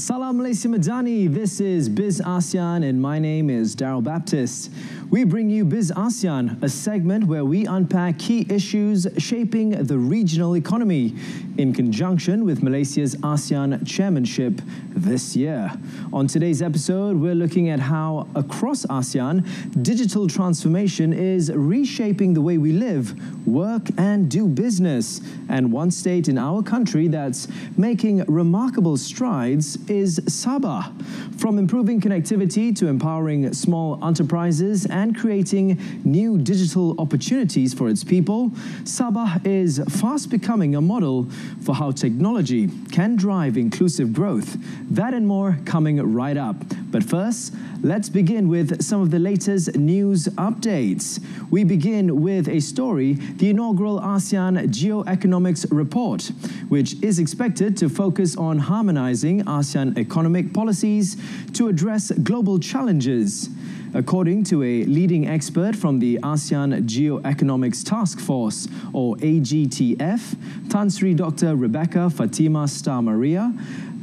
Salam Malaysia Madani, this is Biz ASEAN and my name is Daryl Baptist. We bring you Biz ASEAN, a segment where we unpack key issues shaping the regional economy in conjunction with Malaysia's ASEAN chairmanship this year. On today's episode, we're looking at how across ASEAN, digital transformation is reshaping the way we live, work and do business. And one state in our country that's making remarkable strides is Sabah. From improving connectivity to empowering small enterprises and creating new digital opportunities for its people, Sabah is fast becoming a model for how technology can drive inclusive growth. That and more coming right up. But first, let's begin with some of the latest news updates. We begin with a story, the inaugural ASEAN Geoeconomics Report, which is expected to focus on harmonizing ASEAN economic policies to address global challenges. According to a leading expert from the ASEAN Geoeconomics Task Force, or AGTF, Tan Sri Dr. Rebecca Fatima Star Maria,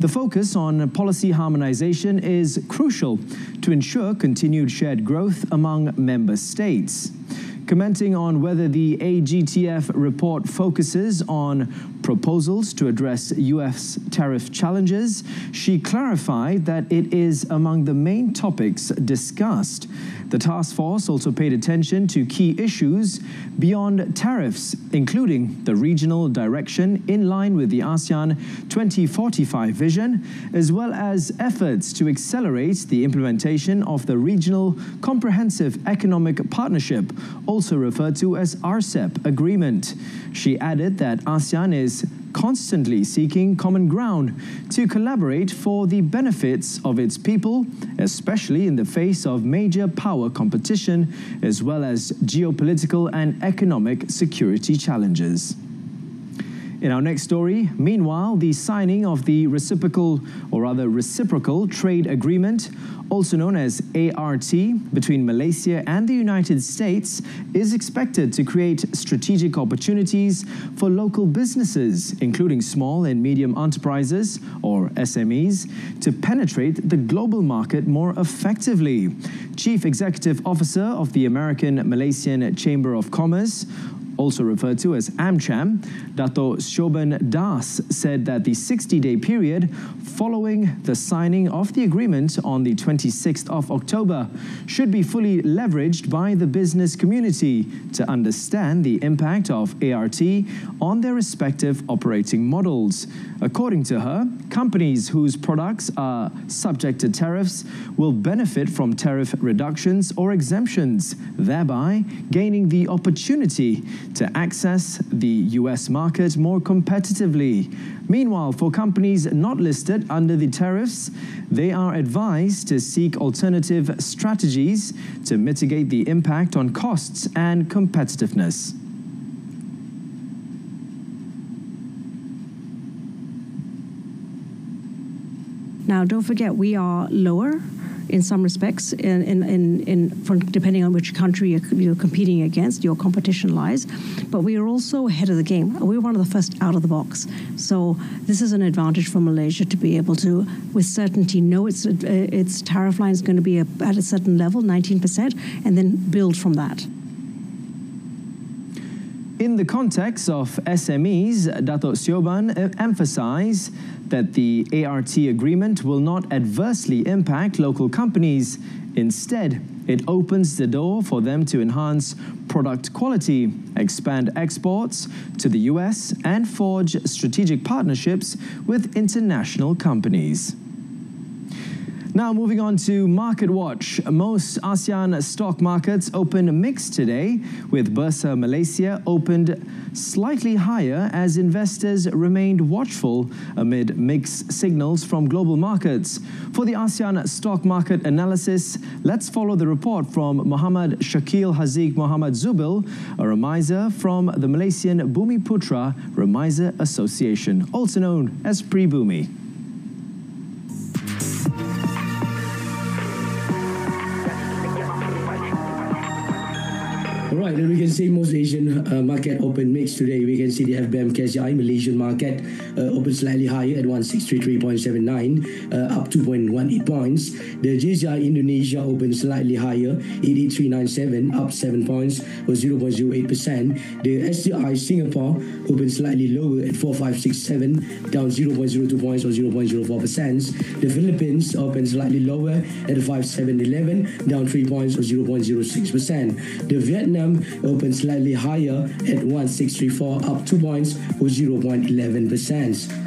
the focus on policy harmonization is crucial to ensure continued shared growth among member states. Commenting on whether the AGTF report focuses on proposals to address US tariff challenges, she clarified that it is among the main topics discussed. The task force also paid attention to key issues beyond tariffs, including the regional direction in line with the ASEAN 2045 vision, as well as efforts to accelerate the implementation of the Regional Comprehensive Economic Partnership, also referred to as RCEP agreement. She added that ASEAN is constantly seeking common ground to collaborate for the benefits of its people, especially in the face of major power competition, as well as geopolitical and economic security challenges. In our next story, meanwhile, the signing of the reciprocal trade agreement, also known as ART, between Malaysia and the United States is expected to create strategic opportunities for local businesses, including small and medium enterprises, or SMEs, to penetrate the global market more effectively. Chief Executive Officer of the American-Malaysian Chamber of Commerce, also referred to as AmCham, Dato' Shoban Das, said that the 60-day period following the signing of the agreement on the 26th of October should be fully leveraged by the business community to understand the impact of ART on their respective operating models. According to her, companies whose products are subject to tariffs will benefit from tariff reductions or exemptions, thereby gaining the opportunity to access the US market more competitively. Meanwhile, for companies not listed under the tariffs, they are advised to seek alternative strategies to mitigate the impact on costs and competitiveness. Now, don't forget, we are lower in some respects, depending on which country you're competing against, your competition lies. But we are also ahead of the game. We're one of the first out of the box. So this is an advantage for Malaysia to be able to, with certainty, know its tariff line is going to be at a certain level, 19%, and then build from that. In the context of SMEs, Dato' Sioban emphasized that the ART agreement will not adversely impact local companies. Instead, it opens the door for them to enhance product quality, expand exports to the US, and forge strategic partnerships with international companies. Now moving on to Market Watch. Most ASEAN stock markets opened mixed today, with Bursa Malaysia opened slightly higher as investors remained watchful amid mixed signals from global markets. For the ASEAN stock market analysis, let's follow the report from Muhammad Shakil Haziq Muhammad Zubil, a remiser from the Malaysian Bumiputra Remiser Association, also known as Pre-Bumi. right, and we can see most Asian market open mixed today. We can see the FBM KCI Malaysian market open slightly higher at 1633.79, up 2.18 points. The GCI Indonesia opened slightly higher, 83.97, up 7 points or 0.08%. The STI Singapore opened slightly lower at 4567, down 0.02 points or 0.04%. The Philippines opened slightly lower at 5711, down 3 points or 0.06%. The Vietnam opened slightly higher at 1634, up 2 points or 0.11%.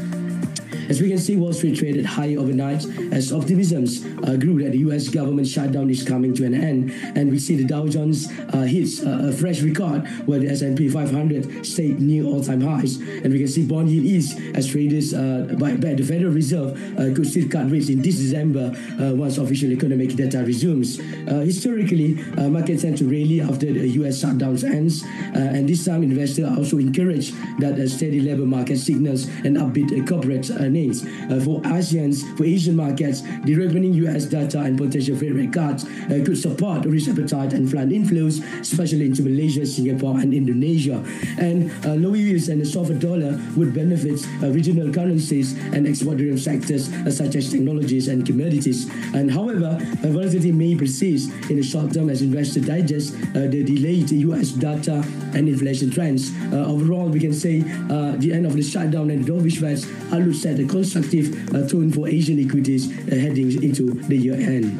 As we can see, Wall Street traded higher overnight as optimisms grew that the US government shutdown is coming to an end. And we see the Dow Jones hits a fresh record while the S&P 500 stayed near all-time highs. And we can see bond yield ease as traders by the Federal Reserve could still cut rates in this December once official economic data resumes. Historically, markets tend to rally after the US shutdown ends. And this time, investors are also encouraged that a steady labor market signals an upbeat corporate earnings. For Asian markets, the reopening US data and potential Fed rate cuts could support risk appetite and fund inflows, especially into Malaysia, Singapore, and Indonesia. And low yields and a softer dollar would benefit regional currencies and export-driven sectors such as technologies and commodities. And however, volatility may persist in the short term as investors digest the delayed US data and inflation trends. Overall, we can say the end of the shutdown and dovish Feds outlook set a constructive tone for Asian equities heading into the year end.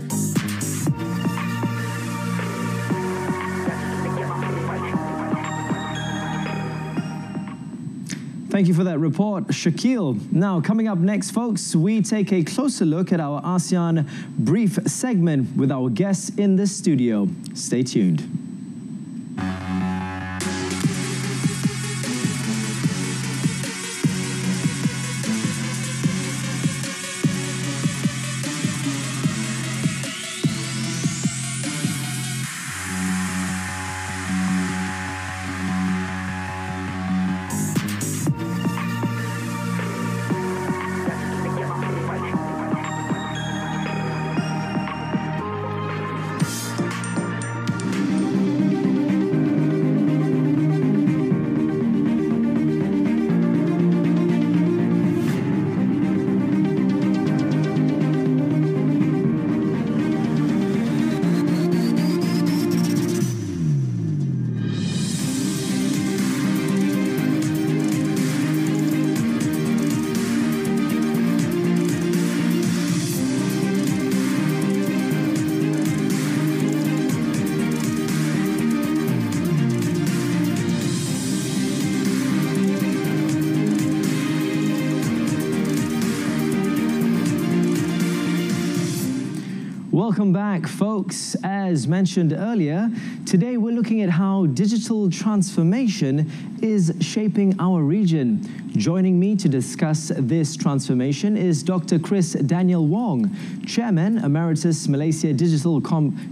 Thank you for that report, Shakil. Now, coming up next, folks, we take a closer look at our ASEAN Brief segment with our guests in the studio. Stay tuned. Welcome back, folks. As mentioned earlier, today we're looking at how digital transformation is shaping our region. Joining me to discuss this transformation is Dr. Chris Daniel Wong, Chairman Emeritus Malaysia Digital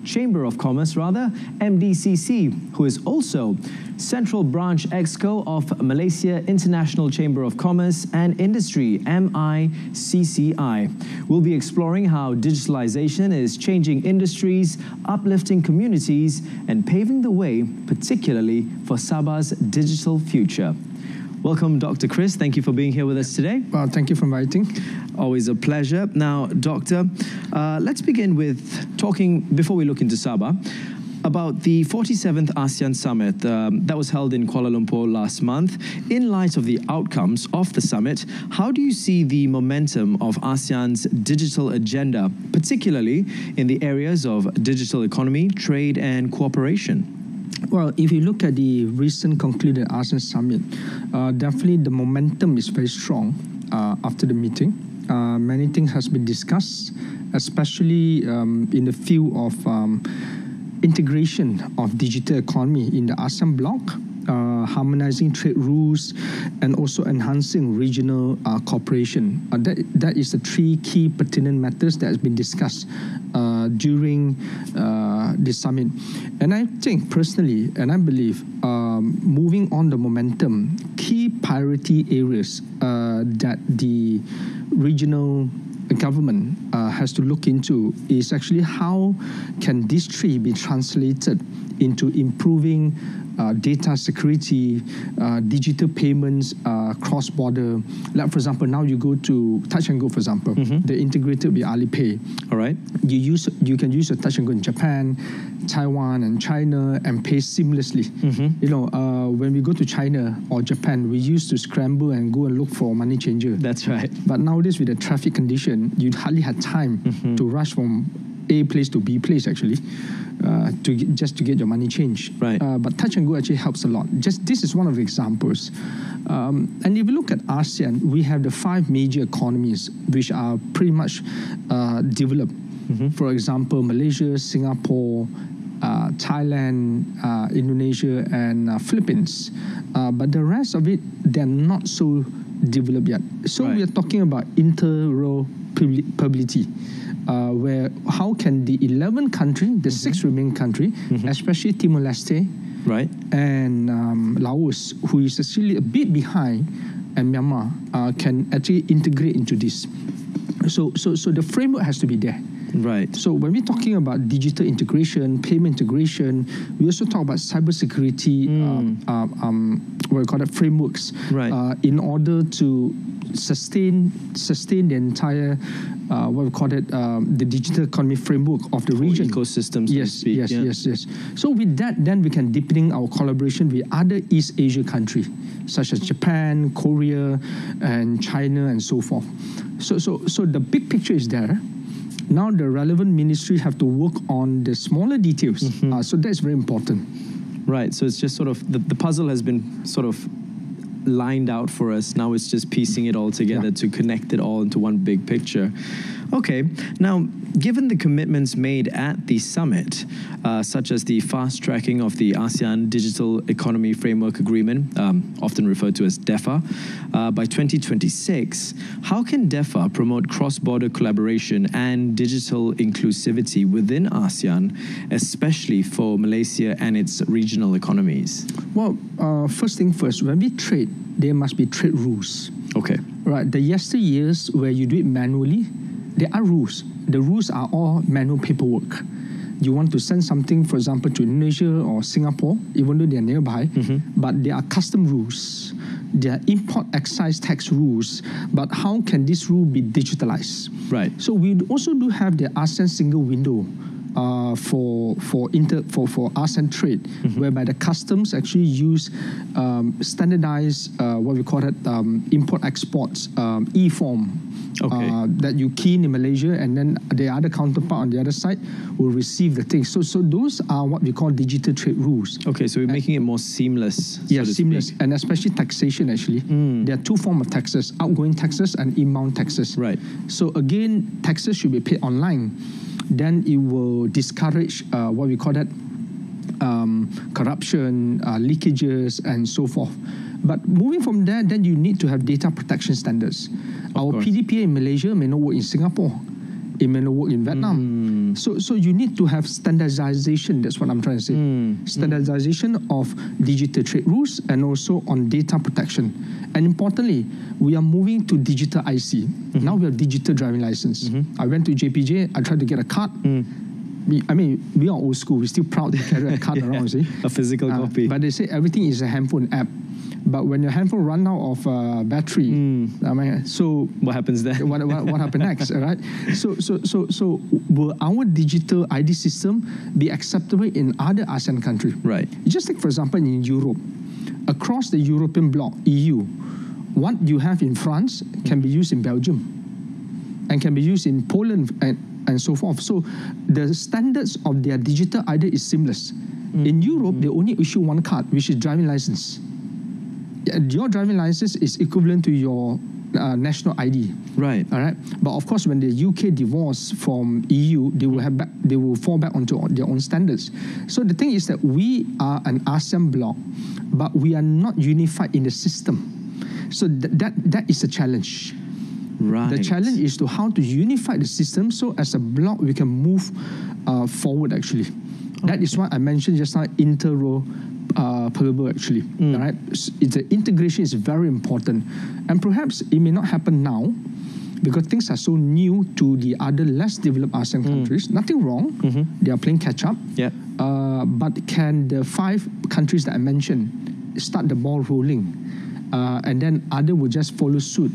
Chamber of Commerce, MDCC, who is also Central Branch Exco of Malaysia International Chamber of Commerce and Industry, MICCI. We'll be exploring how digitalization is changing industries, uplifting communities, and paving the way, particularly for Sabah's digital future. Welcome, Dr. Chris. Thank you for being here with us today. Well, thank you for inviting. Always a pleasure. Now, Doctor, let's begin with talking, before we look into Sabah, about the 47th ASEAN Summit that was held in Kuala Lumpur last month. In light of the outcomes of the summit, how do you see the momentum of ASEAN's digital agenda, particularly in the areas of digital economy, trade, and cooperation? Well, if you look at the recent concluded ASEAN Summit, definitely the momentum is very strong after the meeting. Many things has been discussed, especially in the field of integration of digital economy in the ASEAN bloc, harmonizing trade rules, and also enhancing regional cooperation. That is the three key pertinent matters that has been discussed during this summit. And I think personally, and I believe, moving on the momentum, key priority areas that the regional government has to look into is actually how can these three be translated into improving data security, digital payments, cross-border. Like for example, now you go to Touch and Go, for example, they're integrated with Alipay. All right. You can use a Touch and Go in Japan, Taiwan, and China and pay seamlessly. You know, when we go to China or Japan, we used to scramble and go and look for a money changer. That's right. But nowadays, with the traffic condition, you hardly had time to rush from A place to B place actually, just to get your money changed. Right. But Touch and Go actually helps a lot. Just this is one of the examples. And if you look at ASEAN, we have the 5 major economies which are pretty much developed. For example, Malaysia, Singapore, Thailand, Indonesia, and Philippines. But the rest of it, they're not so developed yet. So we are talking about interoperability. Where how can the 11 country, the 6 remaining country, especially Timor-Leste, right, and Laos, who is actually a bit behind, and Myanmar, can actually integrate into this. So the framework has to be there. Right. So when we're talking about digital integration, payment integration, we also talk about cybersecurity, what we call it, frameworks, in order to sustain the entire, what we call it, the digital economy framework of the region. Ecosystems. Yes. So with that, then we can deepening our collaboration with other East Asia countries, such as Japan, Korea, and China, and so forth. So the big picture is there. Now the relevant ministry have to work on the smaller details. So that's very important. Right. So it's just sort of, the puzzle has been sort of lined out for us. Now it's just piecing it all together to connect it all into one big picture. Okay. Now, given the commitments made at the summit, such as the fast-tracking of the ASEAN Digital Economy Framework Agreement, often referred to as DEFA, by 2026, how can DEFA promote cross-border collaboration and digital inclusivity within ASEAN, especially for Malaysia and its regional economies? Well, first thing first, when we trade, there must be trade rules. Okay. Right. The yesteryears where you do it manually, there are rules. The rules are all manual paperwork. You want to send something, for example, to Indonesia or Singapore, even though they are nearby, but there are custom rules. There are import excise tax rules. But how can this rule be digitalized? Right. So we also do have the ASEAN single window for ASEAN trade, whereby the customs actually use standardized, what we call it, import-exports, e-form. Okay. That you key in Malaysia, and then the other counterpart on the other side will receive the thing. So those are what we call digital trade rules. Okay, so we're making it more seamless. Yeah, seamless, and especially taxation. Actually, there are 2 forms of taxes: outgoing taxes and inbound taxes. Right. So again, taxes should be paid online. Then it will discourage what we call that corruption, leakages, and so forth. But moving from there, then you need to have data protection standards. Our PDPA in Malaysia may not work in Singapore. It may not work in Vietnam. So you need to have standardization. That's what I'm trying to say. Standardization of digital trade rules and also on data protection. And importantly, we are moving to digital IC. Now we have digital driving license. I went to JPJ. I tried to get a card. I mean, we are old school. We're still proud to carry a card around, see? A physical copy. But they say everything is a handphone app. But when your handphone run out of battery, I mean, so what happens then? What happens next? Right? So will our digital ID system be acceptable in other ASEAN countries? Right. Just take for example in Europe, across the European bloc (EU), what you have in France can be used in Belgium, and can be used in Poland and so forth. So the standards of their digital ID is seamless. In Europe, they only issue one card, which is driving license. Your driving license is equivalent to your national ID. Right. All right. But of course, when the UK divorce from EU, they will fall back onto their own standards. So the thing is that we are an ASEAN bloc, but we are not unified in the system. So that is a challenge. Right. The challenge is to how to unify the system so as a bloc we can move forward actually. That is what I mentioned just now, interoperable actually. Right? The integration is very important. And perhaps it may not happen now because things are so new to the other less developed ASEAN countries. Nothing wrong. They are playing catch up. Yeah. but can the 5 countries that I mentioned start the ball rolling, and then other will just follow suit?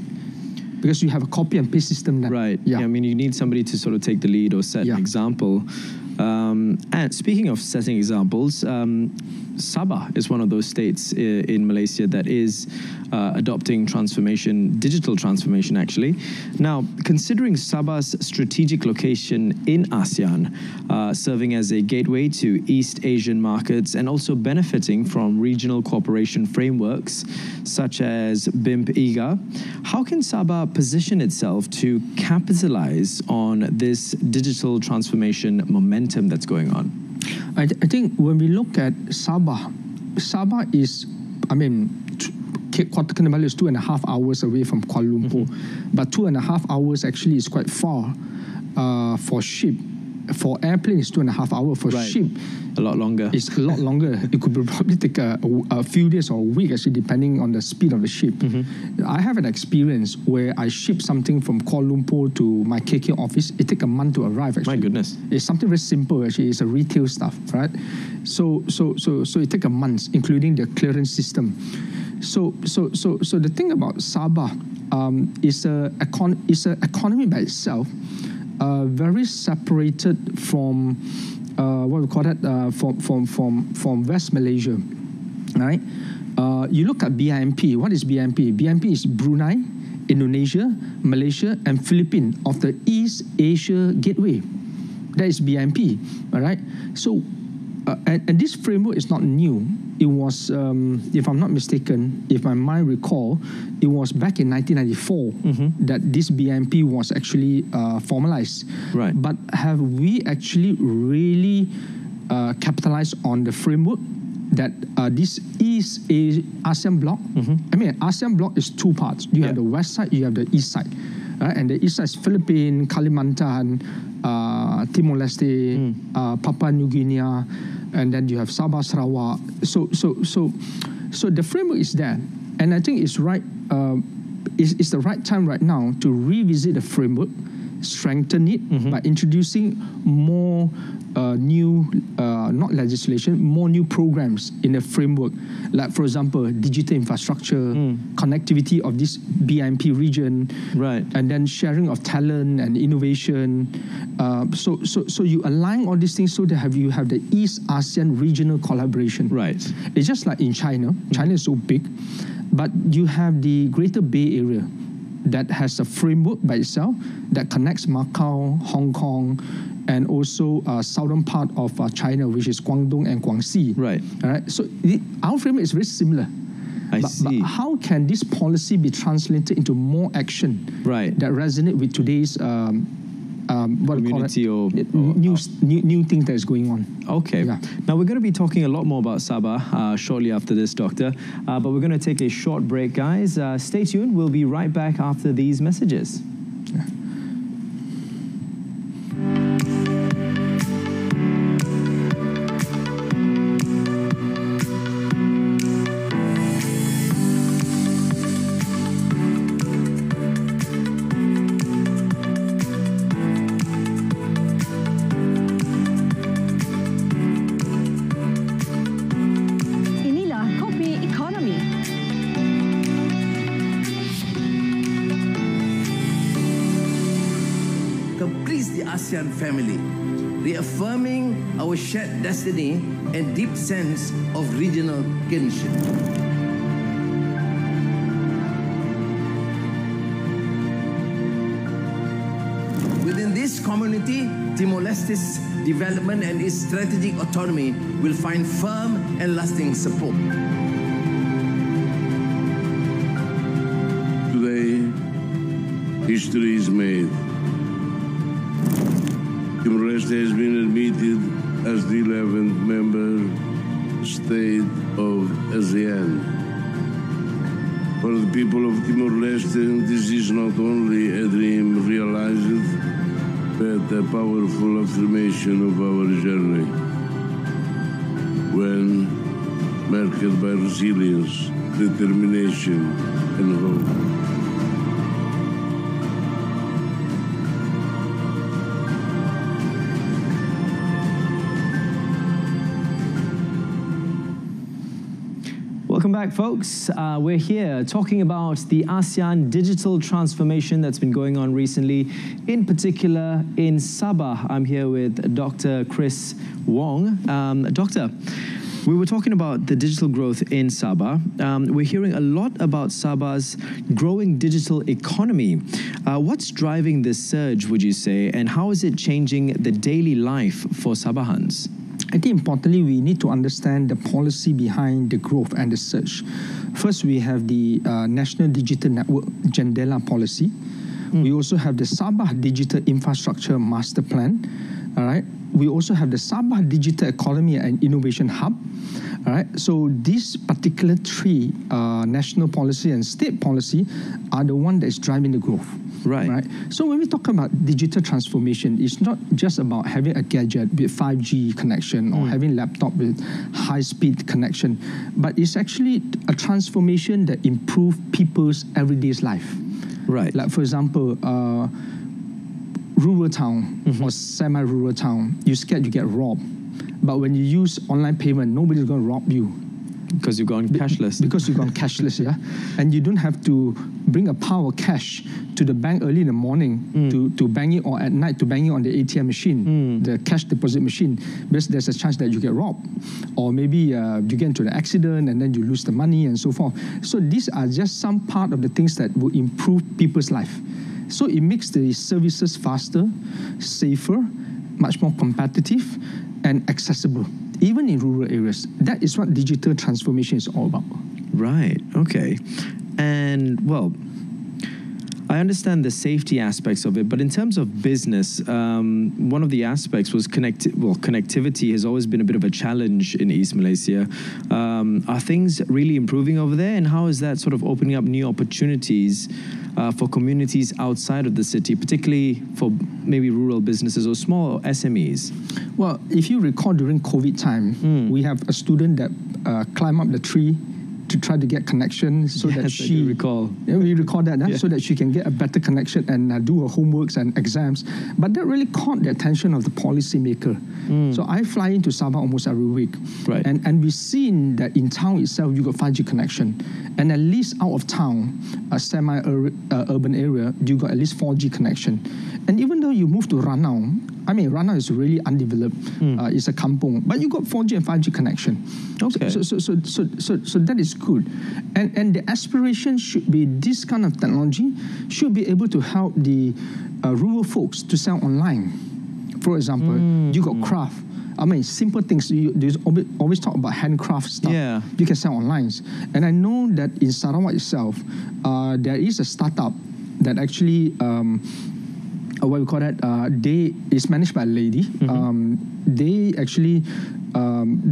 Because you have a copy and paste system now. Right. Yeah. I mean, you need somebody to sort of take the lead or set an example. And speaking of setting examples, Sabah is one of those states in Malaysia that is adopting digital transformation actually. Now, considering Sabah's strategic location in ASEAN, serving as a gateway to East Asian markets and also benefiting from regional cooperation frameworks such as BIMP-IGA, how can Sabah position itself to capitalize on this digital transformation momentum that's going on? I think when we look at Sabah is, Kota Kinabalu is 2.5 hours away from Kuala Lumpur, but 2.5 hours actually is quite far for ship. For airplane, it's 2.5 hours. For ship, a lot longer. It's a lot longer. It could probably take a few days or a week, actually, depending on the speed of the ship. I have an experience where I ship something from Kuala Lumpur to my KK office. It took a month to arrive, actually. My goodness. It's something very simple, actually. It's a retail stuff, right? So it took a month, including the clearance system. So the thing about Sabah is an economy by itself, very separated from what we call that from West Malaysia, right? You look at BIMP. What is BIMP? BIMP is Brunei, Indonesia, Malaysia, and Philippines of the East Asia Gateway. That is BIMP, all right? So, and this framework is not new. It was, if I'm not mistaken, if my mind recall, it was back in 1994 that this BIMP was actually formalized. Right. But have we actually really capitalized on the framework that this East ASEAN bloc? ASEAN bloc is 2 parts. You have the west side, you have the east side. And the east side is Philippines, Kalimantan, Timor-Leste, Papua New Guinea, and then you have Sabah, Sarawak. So the framework is there, and I think it's right. It's the right time right now to revisit the framework, strengthen it by introducing more new, not legislation, more new programs in the framework. Like, for example, digital infrastructure, connectivity of this BIMP region, right, and then sharing of talent and innovation. So you align all these things so that you have the East ASEAN regional collaboration. Right. It's just like in China. China is so big, but you have the Greater Bay Area that has a framework by itself that connects Macau, Hong Kong, and also southern part of China, which is Guangdong and Guangxi. Right. All right. So our framework is very similar. I see. But how can this policy be translated into more action that resonate with today's community or new thing that is going on? Okay. Yeah. Now we're going to be talking a lot more about Sabah shortly after this, Doctor. But we're going to take a short break, guys. Stay tuned. We'll be right back after these messages. Yeah. Family, reaffirming our shared destiny and deep sense of regional kinship. Within this community, Timor-Leste's development and its strategic autonomy will find firm and lasting support. Today, history is made. Timor-Leste has been admitted as the 11th member state of ASEAN. For the people of Timor-Leste, this is not only a dream realized, but a powerful affirmation of our journey. When marked by resilience, determination, and hope. Welcome back, folks. We're here talking about the ASEAN digital transformation that's been going on recently, in particular in Sabah. I'm here with Dr. Chris Wong. Doctor, we were talking about the digital growth in Sabah. We're hearing a lot about Sabah's growing digital economy. What's driving this surge, would you say, and how is it changing the daily life for Sabahans? I think importantly, we need to understand the policy behind the growth and the surge. First, we have the National Digital Network Jendela policy. We also have the Sabah Digital Infrastructure Master Plan. All right. We also have the Sabah Digital Economy and Innovation Hub. All right. So these particular three national policy and state policy are the one that is driving the growth. Right. So when we talk about digital transformation, it's not just about having a gadget with 5G connection or having laptop with high-speed connection, but it's actually a transformation that improves people's everyday life. Right. Like, for example, rural town or semi-rural town, you're scared you get robbed. But when you use online payment, nobody's going to rob you. Because you've gone cashless. Because you've gone cashless, yeah. And you don't have to bring a pile of cash to the bank early in the morning to bank it, or at night to bank it on the ATM machine, the cash deposit machine, because there's a chance that you get robbed. Or maybe you get into an accident and then you lose the money and so forth. So these are just some part of the things that will improve people's life. So it makes the services faster, safer, much more competitive, and accessible, even in rural areas. That is what digital transformation is all about. Right, okay. And, well, I understand the safety aspects of it, but in terms of business, one of the aspects was connectivity has always been a bit of a challenge in East Malaysia. Are things really improving over there, and how is that sort of opening up new opportunities for communities outside of the city, particularly for maybe rural businesses or small SMEs? Well, if you recall, during COVID time, we have a student that climbed up the tree to try to get connection so that she recall. Yeah, we recall that, so that she can get a better connection and do her homeworks and exams. But that really caught the attention of the policymaker. So I fly into Sabah almost every week, and we've seen that in town itself you got 5G connection, and at least out of town, a semi-urban area, you got at least 4G connection. And even though you move to Ranau, I mean, Ranau is really undeveloped. It's a kampung, but you got 4G and 5G connection. Okay. So that is good. And the aspiration should be this kind of technology should be able to help the rural folks to sell online. For example, you got craft. I mean, simple things. You always talk about handcraft stuff. Yeah. You can sell online. And I know that in Sarawak itself, there is a startup that actually what we call that, is managed by a lady. They actually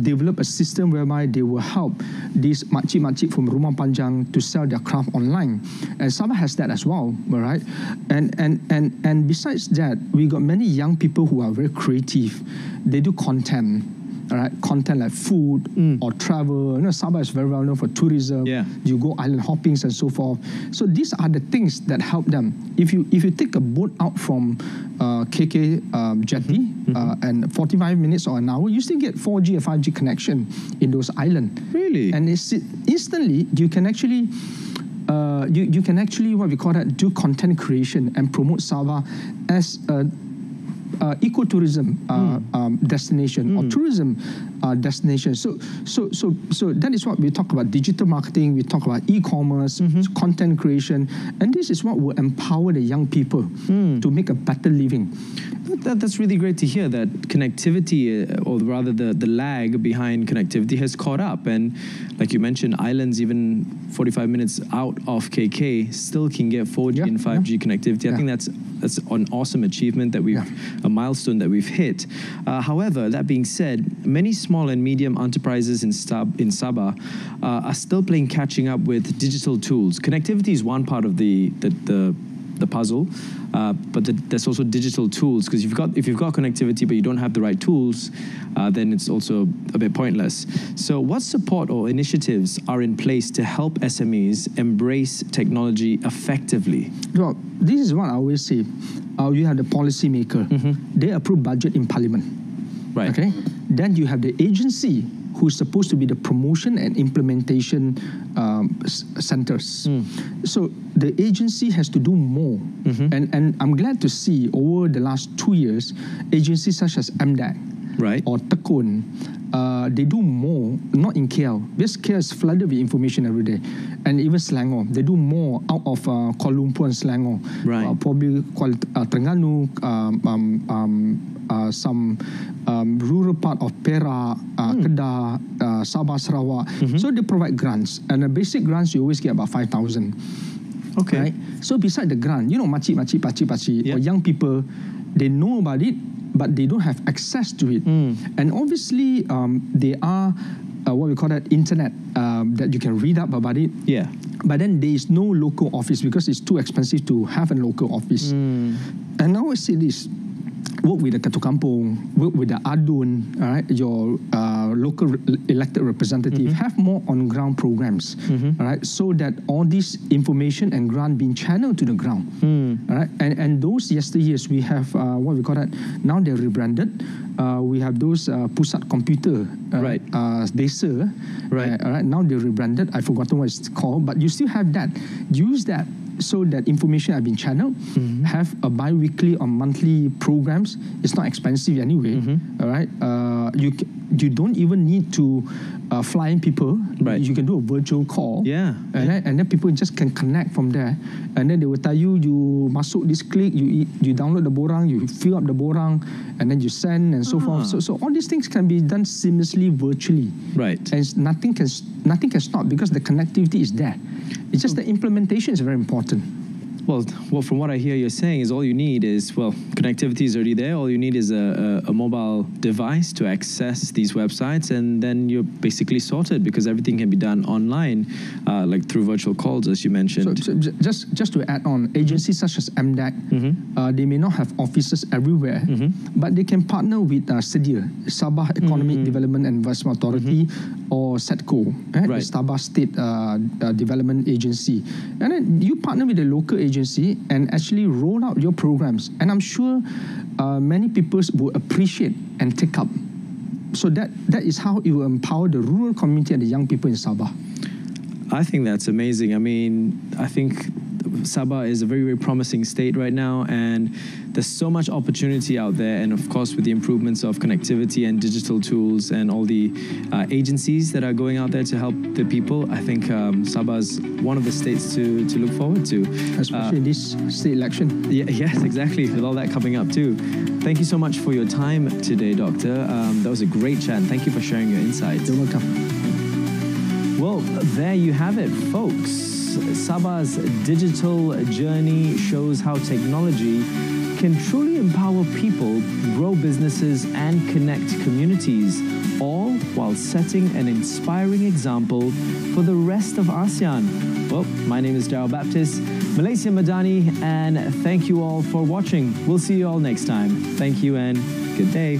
develop a system whereby they will help these makcik-makcik from Rumah Panjang to sell their craft online. And Sabah has that as well, right? And besides that, we got many young people who are very creative. They do content. Right, content like food or travel. You know, Sabah is very well known for tourism. You go island hoppings and so forth. So these are the things that help them. If you take a boat out from KK jetty and 45 minutes or an hour, you still get 4G or 5G connection in those islands. Really? And it's instantly you can actually you can actually what we call that, do content creation and promote Sabah as a ecotourism destination or tourism destination. So that is what we talk about: digital marketing. We talk about e-commerce, content creation, and this is what will empower the young people to make a better living. That's really great to hear that connectivity, or rather the lag behind connectivity, has caught up. And like you mentioned, islands even 45 minutes out of KK still can get 4G and 5G connectivity. I think that's an awesome achievement that a milestone that we've hit. However, that being said, many small and medium enterprises in Sabah are still playing catching up with digital tools. Connectivity is one part of the puzzle, but there's also digital tools, because if you've got connectivity but you don't have the right tools, then it's also a bit pointless. So what support or initiatives are in place to help SMEs embrace technology effectively? Well, this is what I always say. You have the policy maker. They approve budget in parliament. Right. Okay. Then you have the agency who's supposed to be the promotion and implementation centers. So the agency has to do more. And I'm glad to see over the last 2 years, agencies such as MDAC or Tekun, they do more, not in KL. This KL is flooded with information every day. And even Selangor, they do more out of Kuala Lumpur and Selangor. Probably Terengganu, some rural part of Perak, Kedah, Sabah, Sarawak. So they provide grants. And the basic grants, you always get about 5,000. Okay. Right? So beside the grant, you know, makcik, or young people, they know about it, but they don't have access to it. And obviously, they are what we call that internet, that you can read up about it. But then there is no local office because it's too expensive to have a local office. And I always say this: work with the Ketua Kampung, work with the Adun, all right, your local elected representative, have more on-ground programs, all right, so that all this information and grant being channeled to the ground, all right, and those yesteryears we have what we call that, now they're rebranded. We have those Pusat Computer, Desa, all right, now they're rebranded. I've forgotten what it's called, but you still have that. Use that so that information have been channeled. Have a bi-weekly or monthly programs. It's not expensive anyway. All right, you don't even need to fly in people. You can do a virtual call. And then people just can connect from there. And then they will tell you, you masuk this click, you download the borang, you fill up the borang, and then you send and so forth. So all these things can be done seamlessly virtually. And nothing can stop because the connectivity is there. It's just the implementation is very important. Well, from what I hear you're saying is all you need is, connectivity is already there. All you need is a mobile device to access these websites, and then you're basically sorted because everything can be done online, like through virtual calls, as you mentioned. So just to add on, agencies such as MDAC, they may not have offices everywhere, but they can partner with Setia, Sabah Economic Development and Investment Authority, or SETCO, the Sabah State Development Agency. And then you partner with the local agency and actually roll out your programs. And I'm sure many people will appreciate and take up. So that is how you empower the rural community and the young people in Sabah. I think that's amazing. I mean, I think Sabah is a very, very promising state right now, and there's so much opportunity out there. And of course, with the improvements of connectivity and digital tools and all the agencies that are going out there to help the people, I think Sabah is one of the states to look forward to. Especially in this state election. Yes, exactly, with all that coming up too. Thank you so much for your time today, Doctor. That was a great chat. Thank you for sharing your insights. You're welcome. Well, there you have it, folks. Sabah's digital journey shows how technology can truly empower people, grow businesses, and connect communities, all while setting an inspiring example for the rest of ASEAN. Well, my name is Darryl Baptist, Malaysia Madani, and thank you all for watching. We'll see you all next time. Thank you and good day.